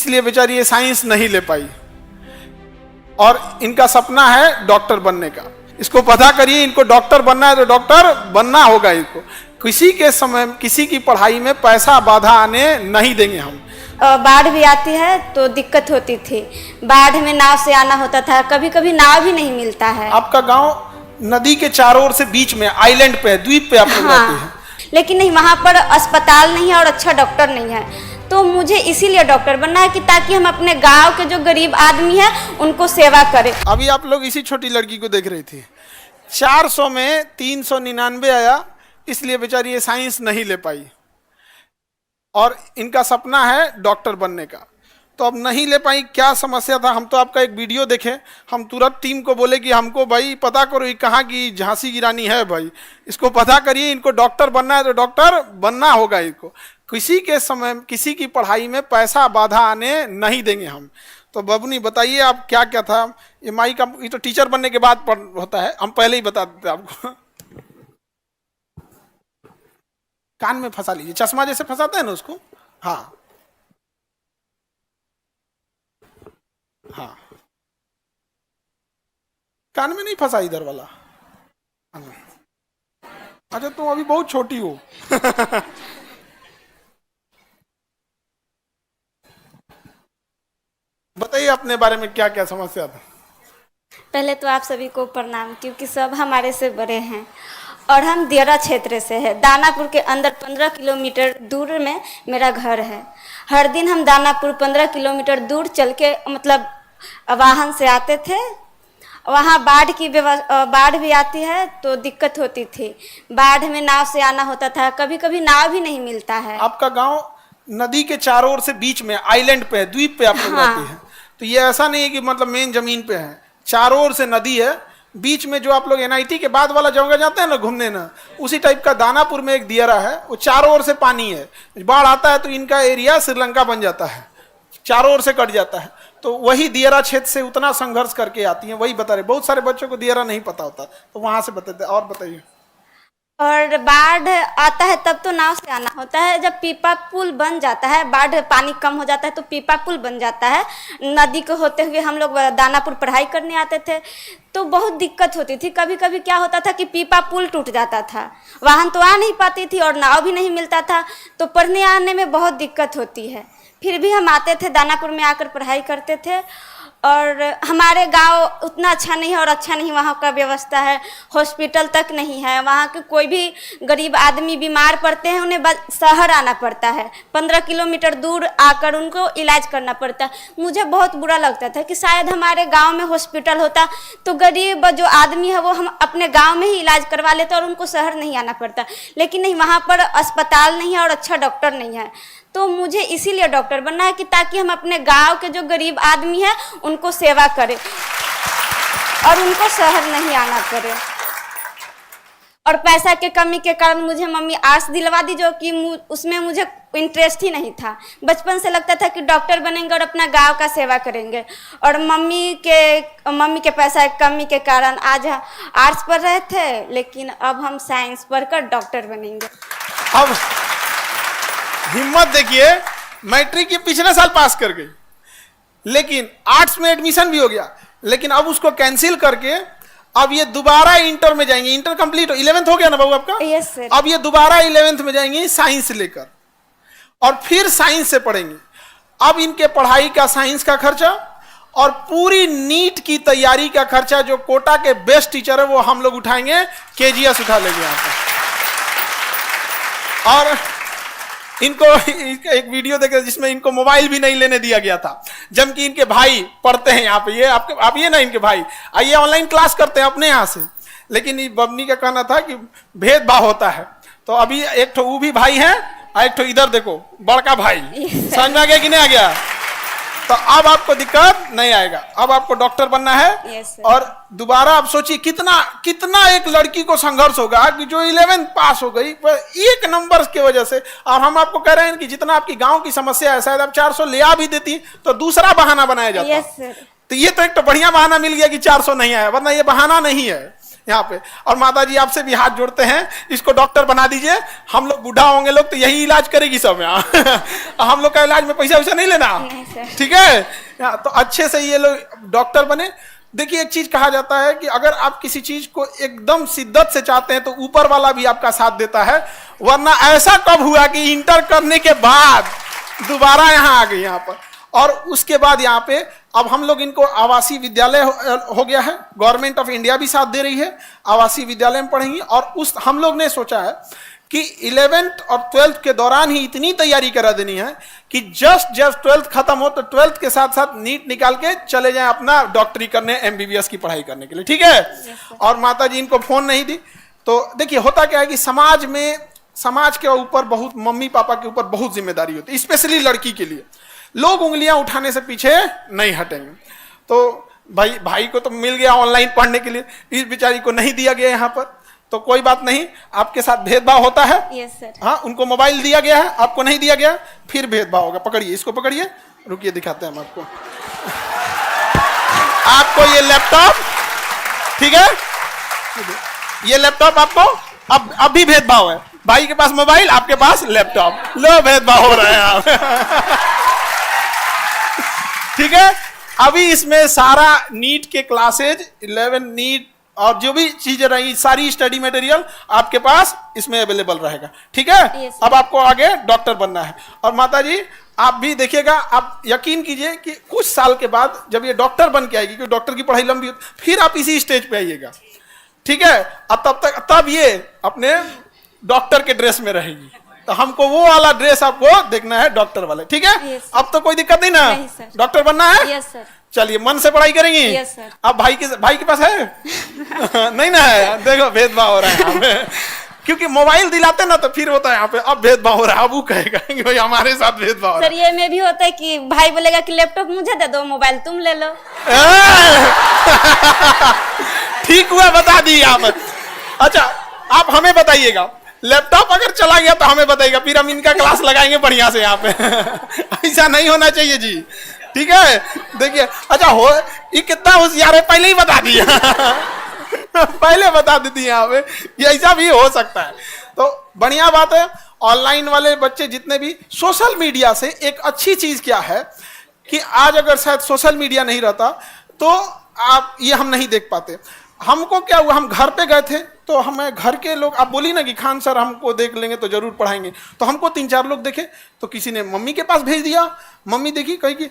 इसलिए बेचारी ये साइंस नहीं ले पाई और इनका सपना है डॉक्टर बनने का। इसको पता करिए, इनको डॉक्टर बनना है तो डॉक्टर बनना होगा इनको। किसी के समय किसी की पढ़ाई में पैसा बाधा आने नहीं देंगे हम। बाढ़ भी आती है तो दिक्कत होती थी, बाढ़ में नाव से आना होता था, कभी कभी नाव भी नहीं मिलता है। आपका गांव नदी के चारों ओर से बीच में आइलैंड पे है, द्वीप पे आप लोग रहते हैं। लेकिन नहीं, वहाँ पर अस्पताल नहीं है और अच्छा डॉक्टर नहीं है, तो मुझे इसीलिए डॉक्टर बनना है कि ताकि हम अपने गांव के जो गरीब आदमी है उनको सेवा करें। अभी आप लोग इसी छोटी लड़की को देख रही थी, 400 में 399 आया, इसलिए बेचारी ये साइंस नहीं ले पाई और इनका सपना है डॉक्टर बनने का। तो अब नहीं ले पाई, क्या समस्या था? हम तो आपका एक वीडियो देखे, हम तुरंत टीम को बोले कि हमको भाई पता करो ये कहाँ की झांसी की रानी है, भाई इसको पता करिए, इनको डॉक्टर बनना है तो डॉक्टर बनना होगा इनको। किसी के समय किसी की पढ़ाई में पैसा बाधा आने नहीं देंगे हम। तो बबनी बताइए आप क्या क्या था ये माई का? ये तो टीचर बनने के बाद होता है, हम पहले ही बता देते आपको। कान में फंसा लीजिए, चश्मा जैसे फंसाते हैं ना उसको। हाँ हाँ, कान में नहीं फंसा इधर वाला। अच्छा तुम अभी बहुत छोटी हो। बताइए अपने बारे में क्या क्या समस्या था? पहले तो आप सभी को प्रणाम, क्योंकि सब हमारे से बड़े हैं और हम दियरा क्षेत्र से है। दानापुर के अंदर 15 किलोमीटर दूर में मेरा घर है। हर दिन हम दानापुर 15 किलोमीटर दूर चल के मतलब वाहन से आते थे। वहाँ बाढ़ भी आती है तो दिक्कत होती थी, बाढ़ में नाव से आना होता था, कभी कभी नाव भी नहीं मिलता है। आपका गांव नदी के चारों ओर से बीच में आइलैंड पे है, द्वीप पे आप लोग रहते हैं। तो ये ऐसा नहीं है कि मतलब मेन जमीन पे है, चारों ओर से नदी है, बीच में जो आप लोग NIT के बाद वाला जगह जाते हैं ना घूमने ना, उसी टाइप का दानापुर में एक दियरा है, वो चारों ओर से पानी है। बाढ़ आता है तो इनका एरिया श्रीलंका बन जाता है, चारों ओर से कट जाता है। तो वही दियरा क्षेत्र से उतना संघर्ष करके आती हैं, वही बता रहे। बहुत सारे बच्चों को दियरा नहीं पता होता, तो वहां से बताते। और बताइए। और बाढ़ आता है तब तो नाव से आना होता है, जब पीपा पुल बन जाता है, बाढ़ पानी कम हो जाता है तो पीपा पुल बन जाता है। नदी को होते हुए हम लोग दानापुर पढ़ाई करने आते थे तो बहुत दिक्कत होती थी। कभी कभी क्या होता था कि पीपा पुल टूट जाता था, वाहन तो आ नहीं पाती थी और नाव भी नहीं मिलता था, तो पढ़ने आने में बहुत दिक्कत होती है। फिर भी हम आते थे, दानापुर में आकर पढ़ाई करते थे। और हमारे गांव उतना अच्छा नहीं है और अच्छा नहीं वहाँ का व्यवस्था है, हॉस्पिटल तक नहीं है। वहाँ के कोई भी गरीब आदमी बीमार पड़ते हैं उन्हें शहर आना पड़ता है, 15 किलोमीटर दूर आकर उनको इलाज करना पड़ता है। मुझे बहुत बुरा लगता था कि शायद हमारे गांव में हॉस्पिटल होता तो गरीब जो आदमी है वो हम अपने गाँव में ही इलाज करवा लेते और उनको शहर नहीं आना पड़ता। लेकिन नहीं, वहाँ पर अस्पताल नहीं है और अच्छा डॉक्टर नहीं है, तो मुझे इसीलिए डॉक्टर बनना है कि ताकि हम अपने गांव के जो गरीब आदमी हैं उनको सेवा करें और उनको शहर नहीं आना पड़े। और पैसा के कमी के कारण मुझे मम्मी आर्ट्स दिलवा दी, जो कि उसमें मुझे इंटरेस्ट ही नहीं था। बचपन से लगता था कि डॉक्टर बनेंगे और अपना गांव का सेवा करेंगे, और मम्मी के पैसा की कमी के कारण आज आर्ट्स पढ़ रहे थे, लेकिन अब हम साइंस पढ़कर डॉक्टर बनेंगे। अब हिम्मत देखिए, मैट्रिक के पिछले साल पास कर गई, लेकिन आर्ट्स में एडमिशन भी हो गया, लेकिन अब उसको कैंसिल करके अब ये दोबारा इंटर में जाएंगे। इंटर कंप्लीट 11th हो गया ना बाबू आपका? Yes sir. अब ये दोबारा 11th में जाएंगे साइंस लेकर और फिर साइंस से पढ़ेंगे। अब इनके पढ़ाई का, साइंस का खर्चा और पूरी नीट की तैयारी का खर्चा जो कोटा के बेस्ट टीचर है वो हम लोग उठाएंगे, KGS उठा लेंगे यहाँ पर। और इनको एक वीडियो देखे जिसमें इनको मोबाइल भी नहीं लेने दिया गया था, जबकि इनके भाई पढ़ते हैं यहाँ पे। ये आप ये ना, इनके भाई आइए ऑनलाइन क्लास करते हैं अपने यहाँ से, लेकिन बबनी का कहना था कि भेदभाव होता है। तो अभी एक ठो वो भी भाई है और एक ठो इधर देखो बड़का भाई। समझ में आ गया कि नहीं आ गया? तो अब आपको दिक्कत नहीं आएगा, अब आपको डॉक्टर बनना है। और दोबारा आप सोचिए कितना एक लड़की को संघर्ष होगा कि जो 11th पास हो गई एक नंबर की वजह से। और हम आपको कह रहे हैं कि जितना आपकी गांव की समस्या है, शायद आप 400 ले आ भी देती तो दूसरा बहाना बनाया जाता। तो ये तो एक तो बढ़िया बहाना मिल गया कि 400 नहीं आया, वरना ये बहाना नहीं है। यहाँ पे। और माता जी आपसे भी हाथ जोड़ते हैं, इसको डॉक्टर बना दीजिए, हम लोग बूढ़ा होंगे लोग तो यही इलाज करेगी सब यहाँ। हम लोग का इलाज में पैसा वैसा नहीं लेना, नहीं सर। ठीक है। तो अच्छे से ये लोग डॉक्टर बने। देखिए एक चीज कहा जाता है कि अगर आप किसी चीज को एकदम शिद्दत से चाहते हैं तो ऊपर वाला भी आपका साथ देता है, वरना ऐसा कब हुआ कि इंटर करने के बाद दोबारा यहाँ आ गए यहाँ पर। और उसके बाद यहाँ पे अब हम लोग इनको आवासीय विद्यालय हो गया है, गवर्नमेंट ऑफ इंडिया भी साथ दे रही है, आवासीय विद्यालय में पढ़ेंगी। और उस हम लोग ने सोचा है कि 11th और 12th के दौरान ही इतनी तैयारी करा देनी है कि जस्ट जब 12th खत्म हो तो 12th के साथ साथ नीट निकाल के चले जाएं अपना डॉक्टरी करने, MBBS की पढ़ाई करने के लिए, ठीक है। और माता जी इनको फोन नहीं दी। तो देखिए होता क्या है कि समाज में, समाज के ऊपर बहुत, मम्मी पापा के ऊपर बहुत जिम्मेदारी होती है, स्पेशली लड़की के लिए। लोग उंगलियां उठाने से पीछे नहीं हटेंगे। तो भाई को तो मिल गया ऑनलाइन पढ़ने के लिए, इस बेचारी को नहीं दिया गया यहाँ पर, तो कोई बात नहीं, आपके साथ भेदभाव होता है। Yes sir. हाँ, उनको मोबाइल दिया गया है, आपको नहीं दिया गया, फिर भेदभाव होगा। पकड़िए, इसको पकड़िए, रुकिए दिखाते हैं हम आपको। आपको ये लैपटॉप, ठीक है, ये लैपटॉप आपको अब भी भेदभाव है। भाई के पास मोबाइल, आपके पास लैपटॉप, लो भेदभाव हो रहा है आप। ठीक है। अभी इसमें सारा नीट के क्लासेज, 11 नीट और जो भी चीजें रही, सारी स्टडी मटेरियल आपके पास इसमें अवेलेबल रहेगा, ठीक है। yes, अब आपको आगे डॉक्टर बनना है। और माता जी आप भी देखिएगा, आप यकीन कीजिए कि कुछ साल के बाद जब ये डॉक्टर बन के आएगी, क्योंकि डॉक्टर की पढ़ाई लंबी होती, फिर आप इसी स्टेज पे आइएगा, ठीक है। और तब ये अपने डॉक्टर के ड्रेस में रहेगी। तो हमको वो वाला ड्रेस आपको देखना है, डॉक्टर वाले, ठीक है। yes, अब तो कोई दिक्कत नहीं ना, डॉक्टर बनना है। Yes sir. चलिए मन से पढ़ाई करेंगी। Yes sir. अब भाई के पास है नहीं ना है, देखो भेदभाव हो रहा है यहाँ पे। क्योंकि मोबाइल दिलाते ना तो फिर होता है यहाँ पे, अब भेदभाव हो रहा है, अब वो कहेगा कि भाई हमारे साथ भेदभाव हो रहा सर ये में भी होता है कि भाई बोलेगा कि लैपटॉप मुझे दे दो, मोबाइल तुम ले लो। ठीक हुआ, बता दी आप। अच्छा आप हमें बताइएगा, लैपटॉप अगर चला गया तो हमें बताइएगा, फिर हम इनका क्लास लगाएंगे बढ़िया से यहाँ पे। ऐसा नहीं होना चाहिए जी, ठीक है। देखिए अच्छा हो, ये कितना होशियार है, पहले ही बता दिया। पहले बता देती यहाँ पे, ये ऐसा भी हो सकता है। तो बढ़िया बात है। ऑनलाइन वाले बच्चे जितने भी, सोशल मीडिया से एक अच्छी चीज क्या है कि आज अगर शायद सोशल मीडिया नहीं रहता तो आप ये हम नहीं देख पाते। हमको क्या हुआ, हम घर पे गए थे तो हमें घर के लोग, आप बोली ना कि खान सर हमको देख लेंगे तो जरूर पढ़ाएंगे, तो हमको 3-4 लोग देखे, तो किसी ने मम्मी के पास भेज दिया, मम्मी देखी कही कि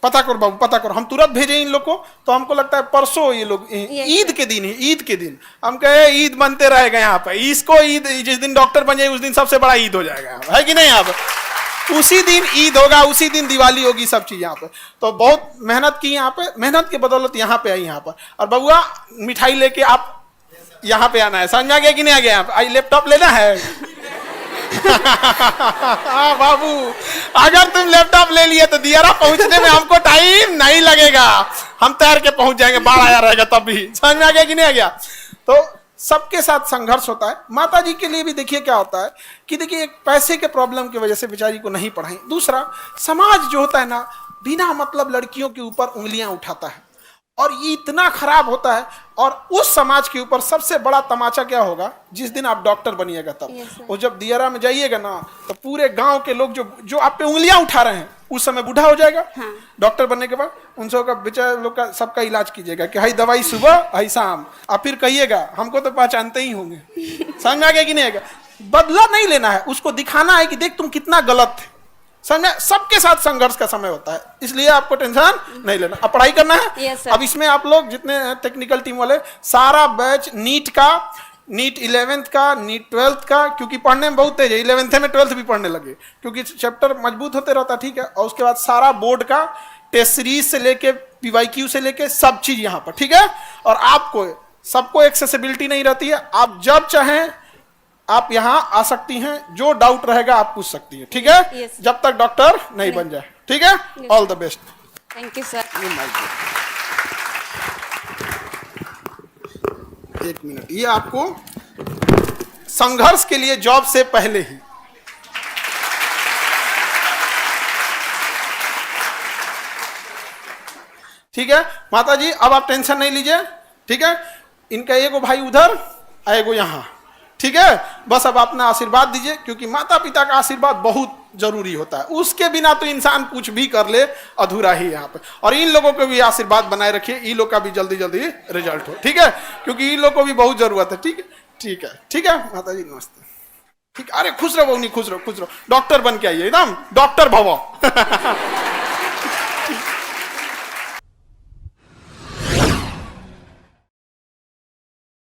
पता करो बाबू पता करो, हम तुरंत भेजे इन लोग को। तो हमको लगता है परसों ये लोग ईद के दिन ही, ईद के दिन हम कहे ईद बनते रहेगा यहाँ पे, इसको ईद जिस दिन डॉक्टर बन जाए उस दिन सबसे बड़ा ईद हो जाएगा, है कि नहीं। यहाँ पे उसी दिन ईद होगा, उसी दिन दिवाली होगी, सब चीज यहाँ पे। तो बहुत मेहनत की यहाँ पे, मेहनत के बदौलत यहाँ पे आई यहाँ पर। और बबुआ मिठाई लेके आप यहाँ पे आना है, समझ में आ गया कि नहीं आ गया। यहाँ पे आई लैपटॉप लेना है। बाबू अगर तुम लैपटॉप ले लिए तो दियारा पहुंचने में हमको टाइम नहीं लगेगा, हम तैर के पहुंच जाएंगे, बाढ़ आया रहेगा तब भी। समझ में आ गया कि नहीं आ गया। तो सबके साथ संघर्ष होता है। माता जी के लिए भी देखिए क्या होता है कि देखिए एक पैसे के प्रॉब्लम की वजह से बेचारी को नहीं पढ़ाई। दूसरा, समाज जो होता है ना, बिना मतलब लड़कियों के ऊपर उंगलियां उठाता है और ये इतना खराब होता है। और उस समाज के ऊपर सबसे बड़ा तमाचा क्या होगा, जिस दिन आप डॉक्टर बनिएगा तब। वो जब दियारा में जाइएगा ना तो पूरे गांव के लोग जो आप पे उंगलियां उठा रहे हैं, उस समय बूढ़ा हो जाएगा। हाँ। डॉक्टर बनने के बाद उन सब का बेचारे लोग का सबका इलाज कीजिएगा कि हाई दवाई सुबह हाई शाम, और फिर कहिएगा हमको तो पहचानते ही होंगे। समझ आ गया कि नहीं आएगा। बदला नहीं लेना है, उसको दिखाना है कि देख तुम कितना गलत थे। समझे, सबके साथ संघर्ष का समय होता है, इसलिए आपको टेंशन नहीं लेना। अब पढ़ाई करना है। yes, अब इसमें आप लोग जितने टेक्निकल टीम वाले, सारा बैच नीट का, नीट 11th का, नीट 12th का, क्योंकि पढ़ने में बहुत तेज है, 11th में 12th भी पढ़ने लगे क्योंकि चैप्टर मजबूत होते रहता, ठीक है। और उसके बाद सारा बोर्ड का टेस्ट सीरीज से लेके PYQ से लेके सब चीज यहाँ पर, ठीक है। और आपको सबको एक्सेसिबिलिटी नहीं रहती है, आप जब चाहें आप यहाँ आ सकती हैं, जो डाउट रहेगा आप पूछ सकती हैं, ठीक है। yes. जब तक डॉक्टर नहीं बन जाए, ठीक है। All the best. Thank you sir. एक मिनट, ये आपको संघर्ष के लिए जॉब से पहले ही, ठीक है। माता जी अब आप टेंशन नहीं लीजिए, ठीक है। इनका एगो भाई उधर एगो यहाँ, ठीक है। बस अब अपना आशीर्वाद दीजिए, क्योंकि माता पिता का आशीर्वाद बहुत जरूरी होता है, उसके बिना तो इंसान कुछ भी कर ले अधूरा ही यहाँ पे। और इन लोगों को भी आशीर्वाद बनाए रखिए, इन लोग का भी जल्दी जल्दी रिजल्ट हो, ठीक है, क्योंकि इन लोग को भी बहुत जरूरत है। ठीक है, ठीक है, ठीक है माता जी नमस्ते। ठीक, अरे खुश रहो बहनी, खुश रहो, खुश रहो, डॉक्टर बन के आइए, एकदम डॉक्टर भवो।